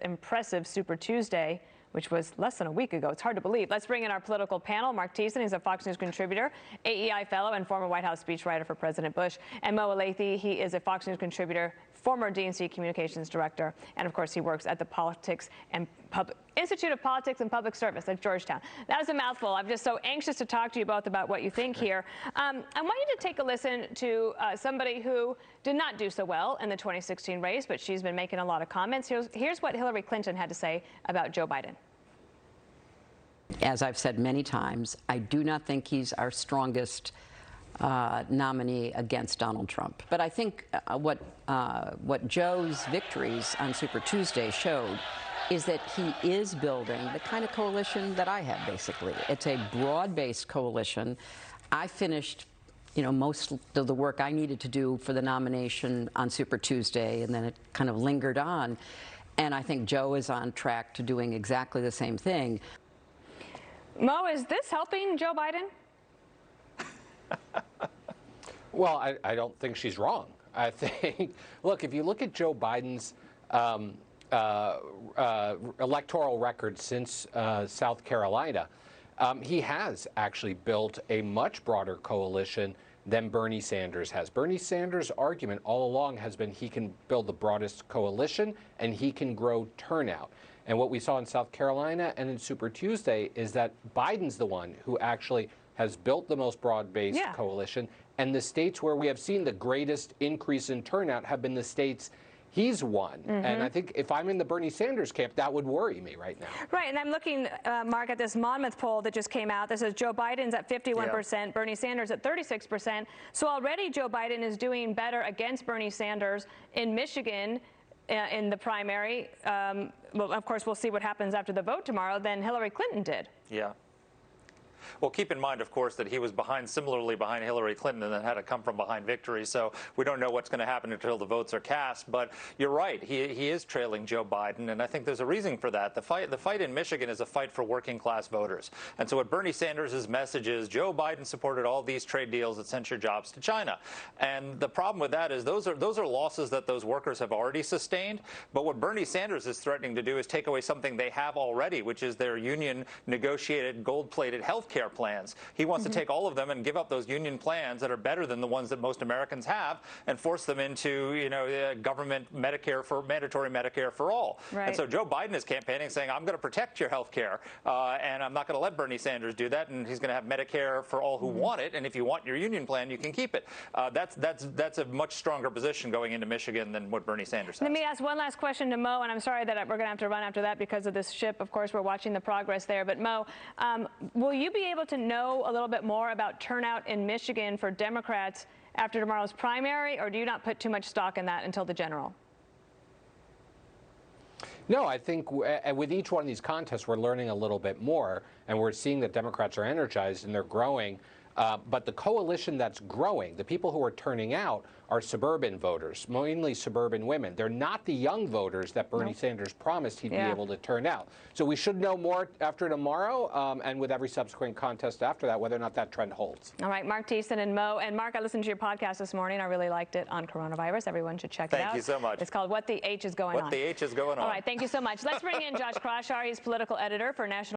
impressive Super Tuesday, which was less than a week ago. It's hard to believe. Let's bring in our political panel. Marc Thiessen, he's a Fox News contributor, AEI fellow, and former White House speechwriter for President Bush. And Mo Elleithee, he is a Fox News contributor, former DNC communications director, and of course he works at the Institute of Politics and Public Service at Georgetown. That was a mouthful. I'm just so anxious to talk to you both about what you think here. I want you to take a listen to somebody who did not do so well in the 2016 race, but she's been making a lot of comments. Here's what Hillary Clinton had to say about Joe Biden. As I've said many times, I do not think he's our strongest nominee against Donald Trump. But I think what Joe's victories on Super Tuesday showed is that he is building the kind of coalition that I have, basically. It's a broad-based coalition. I finished, most of the work I needed to do for the nomination on Super Tuesday, and then it kind of lingered on. And I think Joe is on track to doing exactly the same thing. Mo, is this helping Joe Biden? Well, I don't think she's wrong. I think, look, if you look at Joe Biden's electoral record since South Carolina, he has actually built a much broader coalition than Bernie Sanders has. Bernie Sanders' argument all along has been he can build the broadest coalition and he can grow turnout. And what we saw in South Carolina and in Super Tuesday is that Biden's the one who actually has built the most broad-based coalition. And the states where we have seen the greatest increase in turnout have been the states he's won. And I think if I'm in the Bernie Sanders camp, that would worry me right now. Right, and I'm looking, Mark, at this Monmouth poll that just came out that says Joe Biden's at 51%, Bernie Sanders at 36%. So already Joe Biden is doing better against Bernie Sanders in Michigan in the primary. Well, of course, we'll see what happens after the vote tomorrow, than Hillary Clinton did. Yeah. Well, keep in mind, of course, that he was similarly behind Hillary Clinton and then had to come from behind victory. So we don't know what's going to happen until the votes are cast. But you're right. He is trailing Joe Biden. And I think there's a reason for that. The fight in Michigan is a fight for working class voters. And so what Bernie Sanders' message is, Joe Biden supported all these trade deals that sent your jobs to China. And the problem with that is those are losses that those workers have already sustained. But what Bernie Sanders is threatening to do is take away something they have already, which is their union negotiated gold-plated health care plans. He wants to take all of them and give up those union plans that are better than the ones that most Americans have and force them into, government mandatory Medicare for all. Right. And so Joe Biden is campaigning saying, I'm going to protect your health care and I'm not going to let Bernie Sanders do that, and he's going to have Medicare for all who want it, and if you want your union plan, you can keep it. That's a much stronger position going into Michigan than what Bernie Sanders has. Let me ask one last question to Mo, and I'm sorry that we're going to have to run after that because of this ship. Of course, we're watching the progress there. But Mo, will you be able to know a little bit more about turnout in Michigan for Democrats after tomorrow's primary, or do you not put too much stock in that until the general? No, I think with each one of these contests, we're learning a little bit more, and we're seeing that Democrats are energized and they're growing. But the coalition that's growing, the people who are turning out, are suburban voters, mainly suburban women. They're not the young voters that Bernie Sanders promised he'd be able to turn out. So we should know more after tomorrow, and with every subsequent contest after that, whether or not that trend holds. All right, Marc Thiessen and Mo. And Mark, I listened to your podcast this morning. I really liked it on coronavirus. Everyone should check it out. Thank you so much. It's called What the H is Going On. What the H is Going On. All right, thank you so much. Let's bring in Josh Kloshar. He's political editor for National